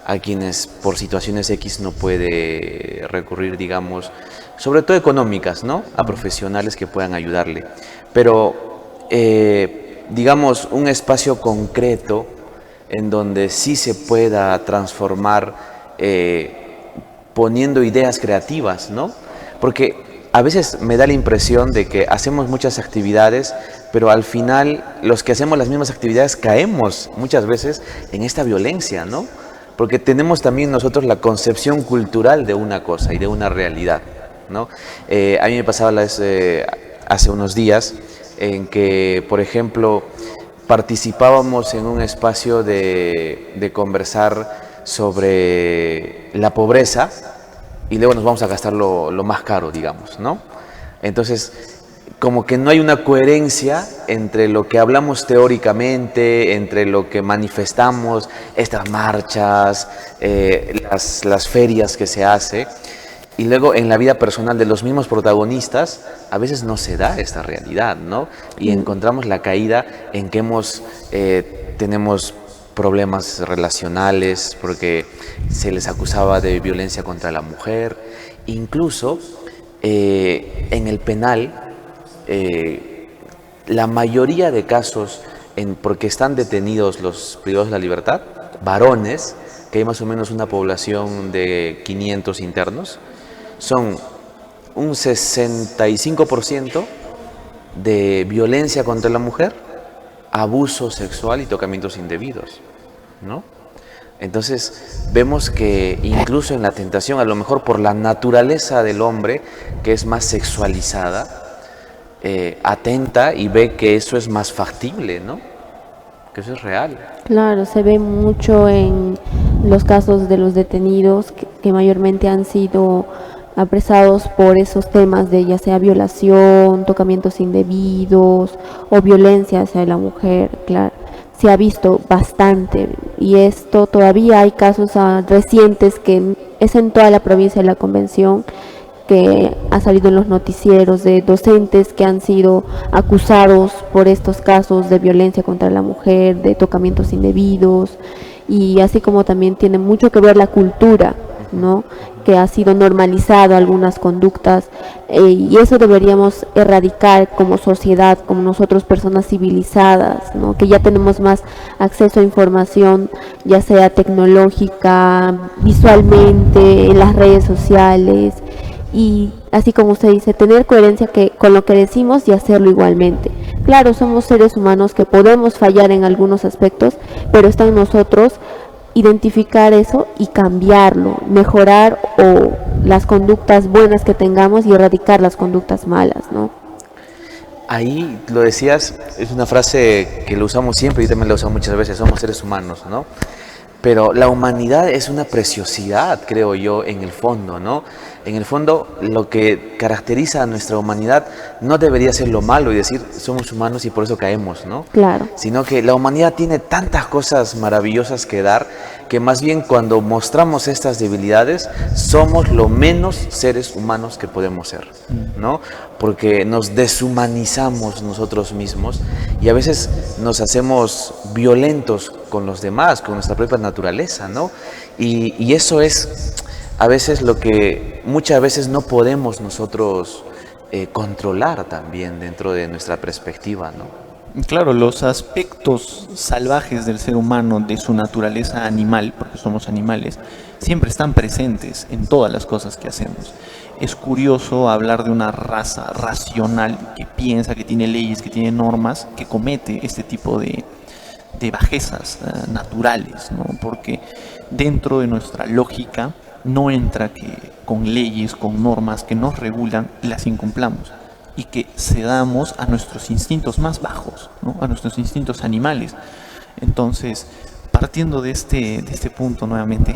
a quienes por situaciones X no puede recurrir, digamos, sobre todo económicas, ¿no? A profesionales que puedan ayudarle. Pero, digamos, un espacio concreto en donde sí se pueda transformar poniendo ideas creativas, ¿no? Porque a veces me da la impresión de que hacemos muchas actividades, pero al final los que hacemos las mismas actividades caemos muchas veces en esta violencia, ¿no? Porque tenemos también nosotros la concepción cultural de una cosa y de una realidad, ¿no? A mí me pasaba hace unos días en que, por ejemplo, participábamos en un espacio de conversar sobre la pobreza, y luego nos vamos a gastar lo más caro, digamos, ¿no? Entonces, como que no hay una coherencia entre lo que hablamos teóricamente, entre lo que manifestamos, estas marchas, las ferias que se hace, y luego en la vida personal de los mismos protagonistas, a veces no se da esta realidad, ¿no? Y encontramos la caída en que tenemos problemas relacionales porque se les acusaba de violencia contra la mujer. Incluso en el penal, la mayoría de casos, porque están detenidos los privados de la libertad, varones, que hay más o menos una población de 500 internos, son un 65% de violencia contra la mujer, abuso sexual y tocamientos indebidos, ¿no? Entonces vemos que incluso en la tentación, a lo mejor por la naturaleza del hombre, que es más sexualizada, atenta y ve que eso es más factible, ¿no? Que eso es real. Claro, se ve mucho en los casos de los detenidos que mayormente han sido apresados por esos temas de ya sea violación, tocamientos indebidos o violencia hacia la mujer, claro. Se ha visto bastante y esto todavía hay casos recientes que es en toda la provincia de la Convención, que ha salido en los noticieros de docentes que han sido acusados por estos casos de violencia contra la mujer, de tocamientos indebidos, y así como también tiene mucho que ver la cultura, ¿no? Que ha sido normalizado algunas conductas, y eso deberíamos erradicar como sociedad, como nosotros personas civilizadas, ¿no? Que ya tenemos más acceso a información, ya sea tecnológica, visualmente, en las redes sociales, y así como usted dice, tener coherencia con lo que decimos y hacerlo igualmente. Claro, somos seres humanos que podemos fallar en algunos aspectos, pero está en nosotros identificar eso y cambiarlo, mejorar o las conductas buenas que tengamos y erradicar las conductas malas, ¿no? Ahí lo decías, es una frase que lo usamos siempre y también la usamos muchas veces, somos seres humanos, ¿no? Pero la humanidad es una preciosidad, creo yo, en el fondo, ¿no? En el fondo, lo que caracteriza a nuestra humanidad no debería ser lo malo y decir, somos humanos y por eso caemos, ¿no? Claro. Sino que la humanidad tiene tantas cosas maravillosas que dar, que más bien cuando mostramos estas debilidades, somos lo menos seres humanos que podemos ser, ¿no? Porque nos deshumanizamos nosotros mismos y a veces nos hacemos violentos con los demás, con nuestra propia naturaleza, ¿no? Y eso es a veces lo que muchas veces no podemos nosotros controlar también dentro de nuestra perspectiva, ¿no? Claro, los aspectos salvajes del ser humano, de su naturaleza animal, porque somos animales, siempre están presentes en todas las cosas que hacemos. Es curioso hablar de una raza racional que piensa, que tiene leyes, que tiene normas, que comete este tipo de bajezas naturales, ¿no? Porque dentro de nuestra lógica no entra que con leyes, con normas que nos regulan, las incumplamos y que cedamos a nuestros instintos más bajos, ¿no? A nuestros instintos animales. Entonces, partiendo de este punto nuevamente,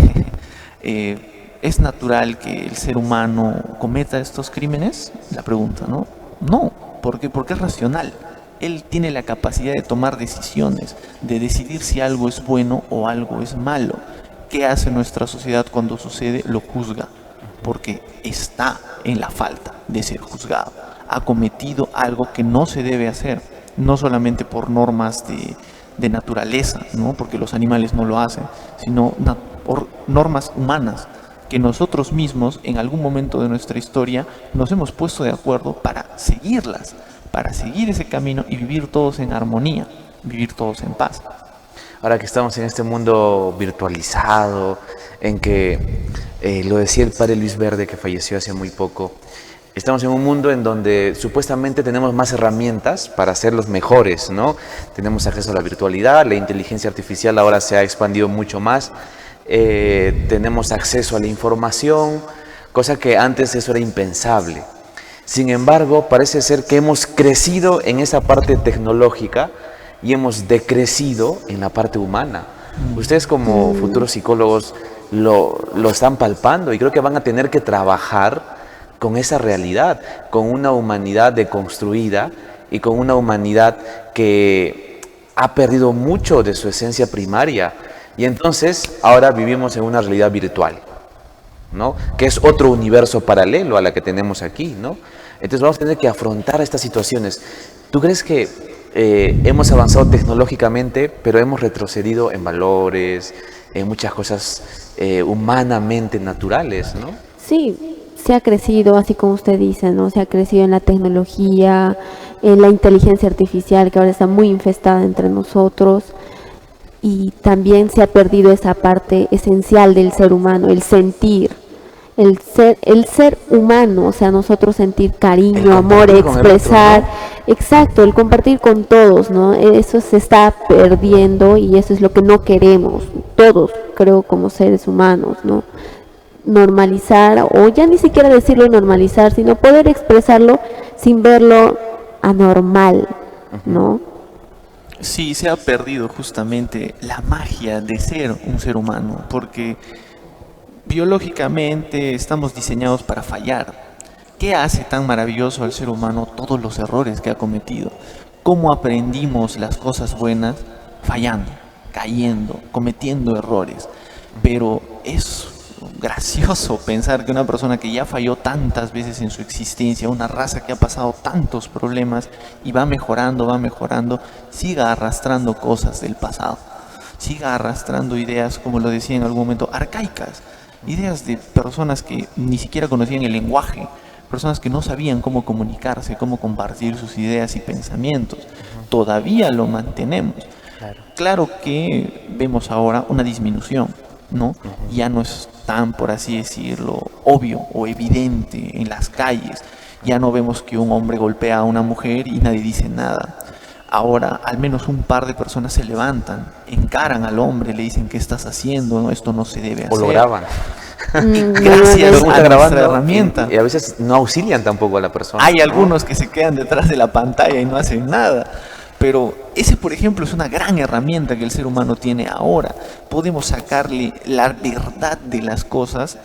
¿es natural que el ser humano cometa estos crímenes? La pregunta, ¿no? No, ¿por qué? Porque es racional. Él tiene la capacidad de tomar decisiones, de decidir si algo es bueno o algo es malo. ¿Qué hace nuestra sociedad cuando sucede? Lo juzga, porque está en la falta de ser juzgado. Ha cometido algo que no se debe hacer, no solamente por normas de naturaleza, ¿no? Porque los animales no lo hacen, sino por normas humanas que nosotros mismos en algún momento de nuestra historia nos hemos puesto de acuerdo para seguirlas, para seguir ese camino y vivir todos en armonía, vivir todos en paz. Ahora que estamos en este mundo virtualizado, en que, lo decía el padre Luis Verde, que falleció hace muy poco, estamos en un mundo en donde supuestamente tenemos más herramientas para ser los mejores, ¿no? Tenemos acceso a la virtualidad, la inteligencia artificial ahora se ha expandido mucho más, tenemos acceso a la información, cosa que antes eso era impensable. Sin embargo, parece ser que hemos crecido en esa parte tecnológica y hemos decrecido en la parte humana. Ustedes como futuros psicólogos lo están palpando y creo que van a tener que trabajar con esa realidad, con una humanidad deconstruida y con una humanidad que ha perdido mucho de su esencia primaria. Y entonces ahora vivimos en una realidad virtual, ¿no? Que es otro universo paralelo a la que tenemos aquí, ¿no? Entonces vamos a tener que afrontar estas situaciones. ¿Tú crees que hemos avanzado tecnológicamente, pero hemos retrocedido en valores, en muchas cosas humanamente naturales, ¿no? Sí, se ha crecido, así como usted dice, ¿no? Se ha crecido en la tecnología, en la inteligencia artificial, que ahora está muy infestada entre nosotros, y también se ha perdido esa parte esencial del ser humano, el sentir. El ser humano, o sea, nosotros sentir cariño, amor, expresar Exacto, el compartir con todos, ¿no? Eso se está perdiendo y eso es lo que no queremos, todos, creo, como seres humanos, ¿no? Normalizar, o ya ni siquiera decirlo normalizar, sino poder expresarlo sin verlo anormal, ¿no? Sí, se ha perdido justamente la magia de ser un ser humano, porque biológicamente estamos diseñados para fallar. ¿Qué hace tan maravilloso al ser humano todos los errores que ha cometido? ¿Cómo aprendimos las cosas buenas? Fallando, cayendo, cometiendo errores. Pero es gracioso pensar que una persona que ya falló tantas veces en su existencia, una raza que ha pasado tantos problemas y va mejorando, siga arrastrando cosas del pasado, siga arrastrando ideas, como lo decía en algún momento, arcaicas, ideas de personas que ni siquiera conocían el lenguaje, personas que no sabían cómo comunicarse, cómo compartir sus ideas y pensamientos. Todavía lo mantenemos. Claro que vemos ahora una disminución, ¿no? Ya no es tan, por así decirlo, obvio o evidente en las calles. Ya no vemos que un hombre golpea a una mujer y nadie dice nada. Ahora al menos un par de personas se levantan, encaran al hombre, le dicen: ¿qué estás haciendo? No, esto no se debe hacer. O lo graban. Gracias a nuestra herramienta. Y a veces no auxilian tampoco a la persona. Hay algunos que se quedan detrás de la pantalla y no hacen nada. Pero ese, por ejemplo, es una gran herramienta que el ser humano tiene ahora. Podemos sacarle la verdad de las cosas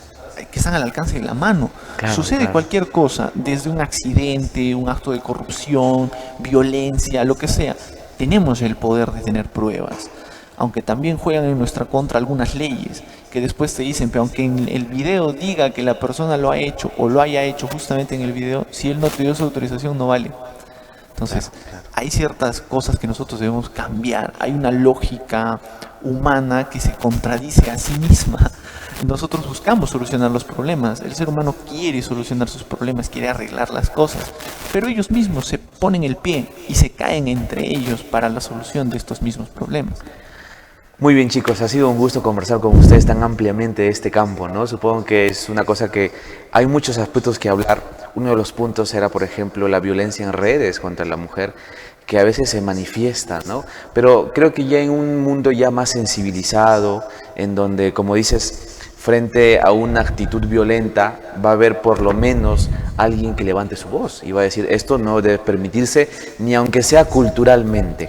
que están al alcance de la mano. Sucede cualquier cosa, desde un accidente, un acto de corrupción, violencia, lo que sea. Tenemos el poder de tener pruebas. Aunque también juegan en nuestra contra algunas leyes que después te dicen: pero aunque en el video diga que la persona lo ha hecho o lo haya hecho justamente en el video, si él no te dio su autorización no vale. Entonces, hay ciertas cosas que nosotros debemos cambiar. Hay una lógica humana que se contradice a sí misma. Nosotros buscamos solucionar los problemas. El ser humano quiere solucionar sus problemas, quiere arreglar las cosas, pero ellos mismos se ponen el pie y se caen entre ellos para la solución de estos mismos problemas. Muy bien, chicos, ha sido un gusto conversar con ustedes tan ampliamente de este campo, ¿no? Supongo que es una cosa que hay muchos aspectos que hablar. Uno de los puntos era, por ejemplo, la violencia en redes contra la mujer, que a veces se manifiesta, ¿no? Pero creo que ya en un mundo ya más sensibilizado, en donde, como dices, frente a una actitud violenta, va a haber por lo menos alguien que levante su voz y va a decir: esto no debe permitirse, ni aunque sea culturalmente.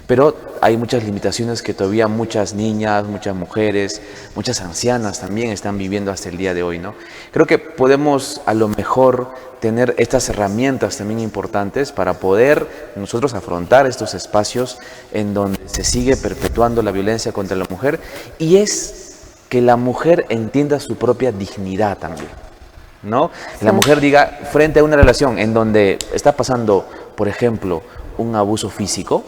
Pero hay muchas limitaciones que todavía muchas niñas, muchas mujeres, muchas ancianas también están viviendo hasta el día de hoy, ¿no? Creo que podemos a lo mejor tener estas herramientas también importantes para poder nosotros afrontar estos espacios en donde se sigue perpetuando la violencia contra la mujer, y es que la mujer entienda su propia dignidad también, ¿no? La mujer diga, frente a una relación en donde está pasando, por ejemplo, un abuso físico,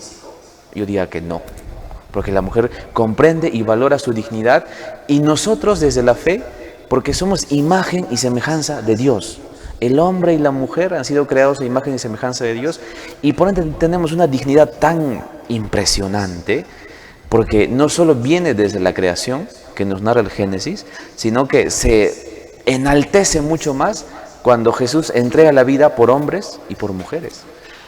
yo diría que no, porque la mujer comprende y valora su dignidad, y nosotros desde la fe, porque somos imagen y semejanza de Dios. El hombre y la mujer han sido creados a imagen y semejanza de Dios, y por ende tenemos una dignidad tan impresionante, porque no solo viene desde la creación, que nos narra el Génesis, sino que se enaltece mucho más cuando Jesús entrega la vida por hombres y por mujeres.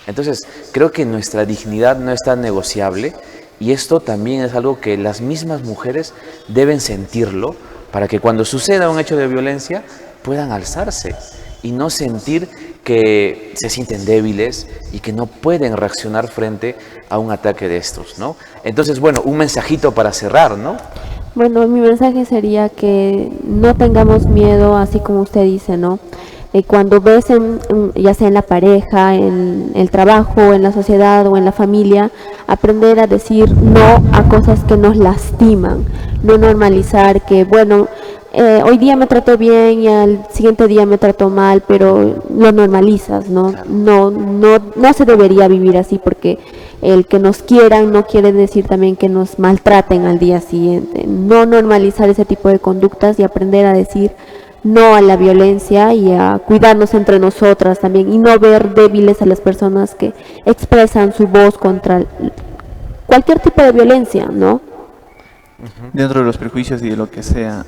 Entonces, creo que nuestra dignidad no es tan negociable, y esto también es algo que las mismas mujeres deben sentirlo, para que cuando suceda un hecho de violencia puedan alzarse y no sentir que se sienten débiles y que no pueden reaccionar frente a un ataque de estos, ¿no? Entonces, bueno, un mensajito para cerrar, ¿no? Bueno, mi mensaje sería que no tengamos miedo, así como usted dice, ¿no? Cuando ves, ya sea en la pareja, en el trabajo, en la sociedad o en la familia, aprender a decir no a cosas que nos lastiman, no normalizar que, bueno, hoy día me trató bien y al siguiente día me trató mal, pero lo normalizas, ¿no? No se debería vivir así, porque el que nos quieran no quiere decir también que nos maltraten al día siguiente. No normalizar ese tipo de conductas y aprender a decir no a la violencia y a cuidarnos entre nosotras también, y no ver débiles a las personas que expresan su voz contra cualquier tipo de violencia, ¿no? Dentro de los prejuicios y de lo que sea,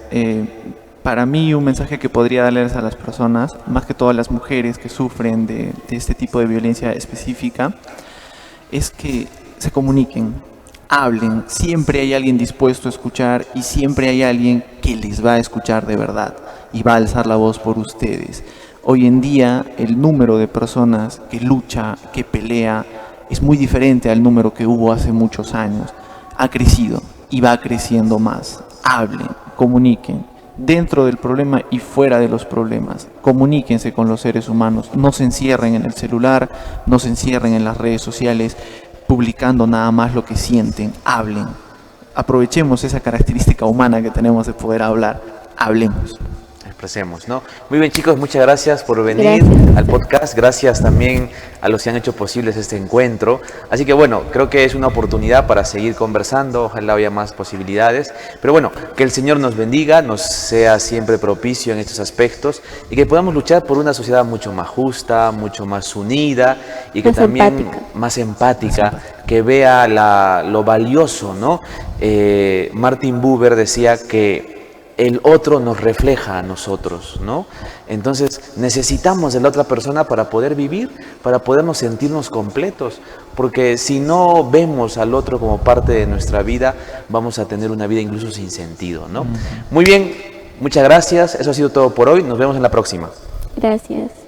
para mí un mensaje que podría darles a las personas, más que todas las mujeres que sufren de este tipo de violencia específica, es que se comuniquen, hablen, siempre hay alguien dispuesto a escuchar y siempre hay alguien que les va a escuchar de verdad y va a alzar la voz por ustedes. Hoy en día el número de personas que lucha, que pelea, es muy diferente al número que hubo hace muchos años. Ha crecido y va creciendo más. Hablen, comuniquen, dentro del problema y fuera de los problemas. Comuníquense con los seres humanos, no se encierren en el celular, no se encierren en las redes sociales, publicando nada más lo que sienten. Hablen, aprovechemos esa característica humana que tenemos de poder hablar. Hablemos. Expresemos, ¿no? Muy bien, chicos, muchas gracias por venir al podcast. Gracias también a los que han hecho posibles este encuentro. Así que bueno, creo que es una oportunidad para seguir conversando. Ojalá haya más posibilidades. Pero bueno, que el Señor nos bendiga, nos sea siempre propicio en estos aspectos y que podamos luchar por una sociedad mucho más justa, mucho más unida y que Más también empática. más empática, que vea lo valioso, ¿no? Martin Buber decía que el otro nos refleja a nosotros, ¿no? Entonces necesitamos de la otra persona para poder vivir, para podernos sentirnos completos, porque si no vemos al otro como parte de nuestra vida, vamos a tener una vida incluso sin sentido, ¿no? Muy bien, muchas gracias, eso ha sido todo por hoy, nos vemos en la próxima. Gracias.